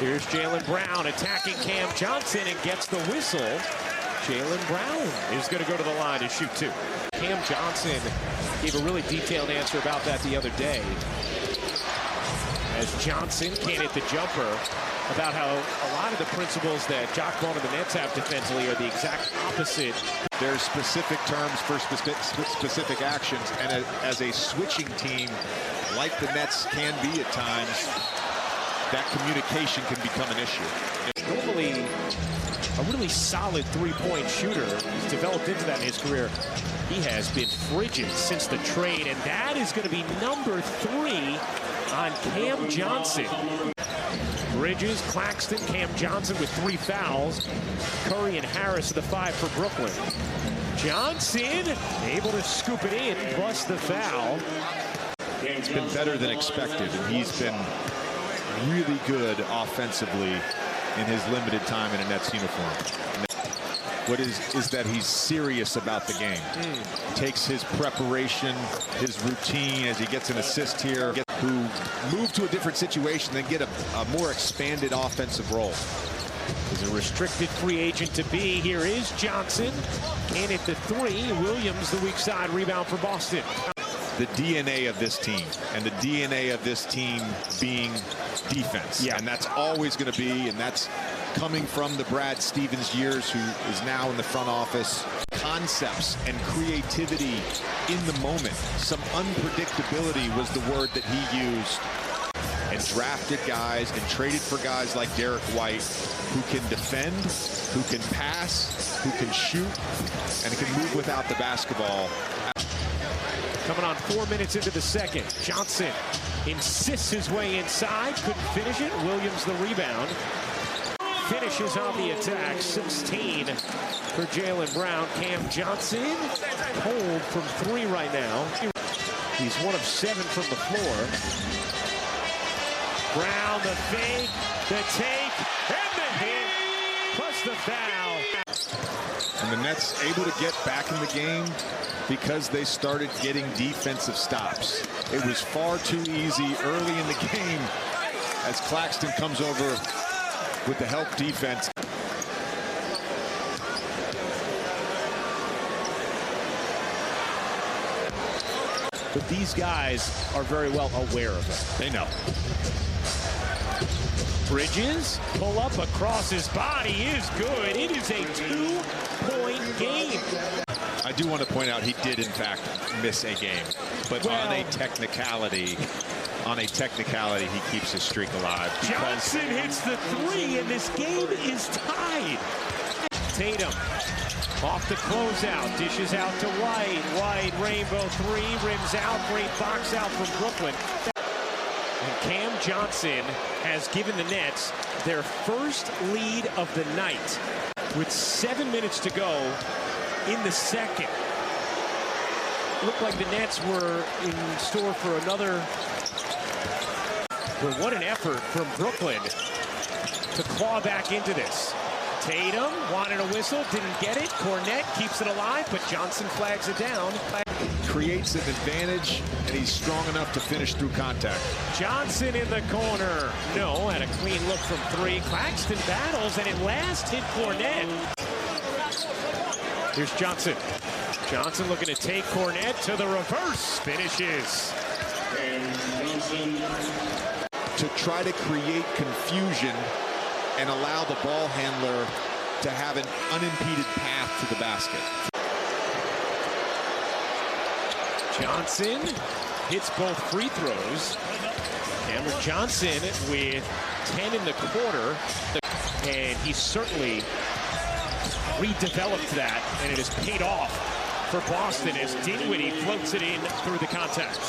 Here's Jaylen Brown attacking Cam Johnson and gets the whistle. Jaylen Brown is going to go to the line to shoot two. Cam Johnson gave a really detailed answer about that the other day, as Johnson can't hit the jumper, about how a lot of the principles that Jock Vaughn and the Nets have defensively are the exact opposite. There's specific terms for specific actions, and as a switching team, like the Nets can be at times, that communication can become an issue. Normally a really solid three-point shooter. He's developed into that in his career. He has been frigid since the trade, and that is going to be number 3 on Cam Johnson. Bridges, Claxton, Cam Johnson with 3 fouls. Curry and Harris are the 5 for Brooklyn. Johnson able to scoop it in, plus the foul. It's been better than expected, and he's been really good offensively in his limited time in a Nets uniform. What is that he's serious about the game. Takes his preparation, his routine as he gets an assist here, who move to a different situation, then get a more expanded offensive role. He's a restricted free agent to be. Here is Johnson. And at the 3, Williams, the weak side rebound for Boston. The DNA of this team, and the DNA of this team being defense. Yeah. And that's always going to be, and that's coming from the Brad Stevens years, who is now in the front office. Concepts and creativity in the moment. Some unpredictability was the word that he used. And drafted guys and traded for guys like Derek White, who can defend, who can pass, who can shoot, and can move without the basketball. Coming on 4 minutes into the second. Johnson insists his way inside. Couldn't finish it. Williams the rebound. Finishes on the attack. 16 for Jaylen Brown. Cam Johnson cold from 3 right now. He's 1 of 7 from the floor. Brown the fake, the take, and the hit, plus the foul. And the Nets able to get back in the game because they started getting defensive stops. It was far too easy early in the game as Claxton comes over with the help defense. But these guys are very well aware of it. They know. Bridges, pull up across his body is good. It is a 2-point game. I do want to point out he did in fact miss a game, but on a technicality, he keeps his streak alive. Johnson hits the 3, and this game is tied. Tatum off the closeout, dishes out to White. White, rainbow 3, rims out, great box out from Brooklyn. And Cam Johnson has given the Nets their first lead of the night with 7 minutes to go in the second. It looked like the Nets were in store for another. But what an effort from Brooklyn to claw back into this. Tatum wanted a whistle, didn't get it. Cornette keeps it alive, but Johnson flags it down. Creates an advantage, and he's strong enough to finish through contact. Johnson in the corner. No, and a clean look from 3. Claxton battles, and at last hit Cornette. Here's Johnson. Johnson looking to take Cornette to the reverse. Finishes. To try to create confusion and allow the ball handler to have an unimpeded path to the basket. Johnson hits both free throws. Cameron Johnson with 10 in the quarter. And he certainly redeveloped that, and it has paid off for Boston as Dinwiddie floats it in through the contact.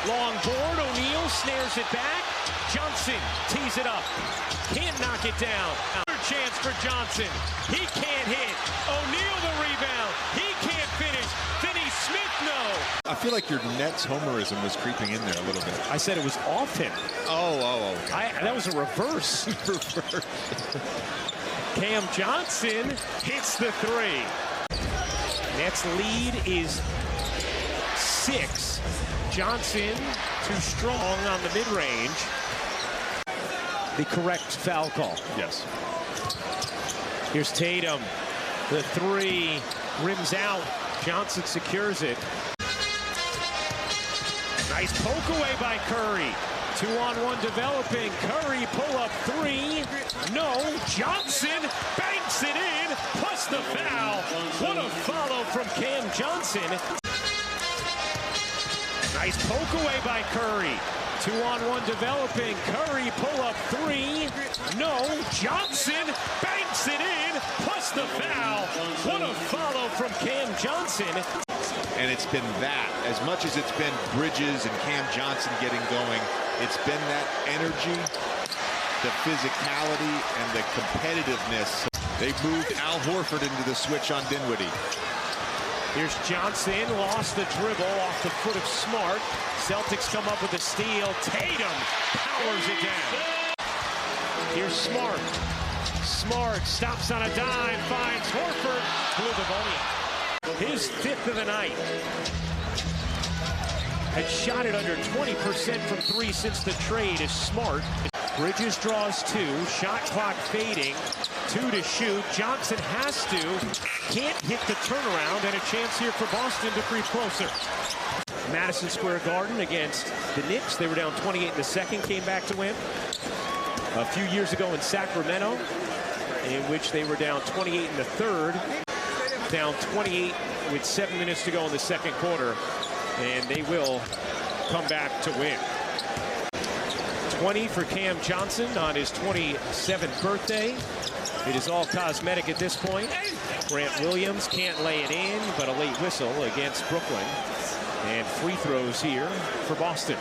Long board, O'Neal snares it back. Johnson tees it up. Can't knock it down. Another chance for Johnson. He can't hit. O'Neal the rebound. He can't finish. Finney-Smith, no. I feel like your Nets homerism was creeping in there a little bit. I said it was off him. Oh. That was a reverse. Cam Johnson hits the 3. Nets lead is 6. Johnson too strong on the mid-range. the correct foul call. Yes. Here's Tatum. The three rims out. Johnson secures it. Nice poke away by Curry. 2-on-1 developing. Curry pull up three. No. Johnson banks it in. Plus the foul. What a follow from Cam Johnson. Nice poke away by Curry. 2-on-1 developing. Curry pull up three. No. Johnson banks it in. Plus the foul. What a follow from Cam Johnson. And it's been that. As much as it's been Bridges and Cam Johnson getting going, it's been that energy, the physicality, and the competitiveness. They moved Al Horford into the switch on Dinwiddie. Here's Johnson, lost the dribble off the foot of Smart. Celtics come up with a steal. Tatum powers it down. Here's Smart. Smart stops on a dime, finds Horford, blew the bunny. His fifth of the night. Had shot it under 20% from three since the trade is Smart. Bridges draws two, shot clock fading, 2 to shoot. Johnson has to, can't hit the turnaround, and a chance here for Boston to creep closer. Madison Square Garden against the Knicks. They were down 28 in the second, came back to win. A few years ago in Sacramento, in which they were down 28 in the third, down 28 with 7 minutes to go in the second quarter, and they will come back to win. 20 for Cam Johnson on his 27th birthday. It is all cosmetic at this point. Grant Williams can't lay it in, but a late whistle against Brooklyn. And free throws here for Boston.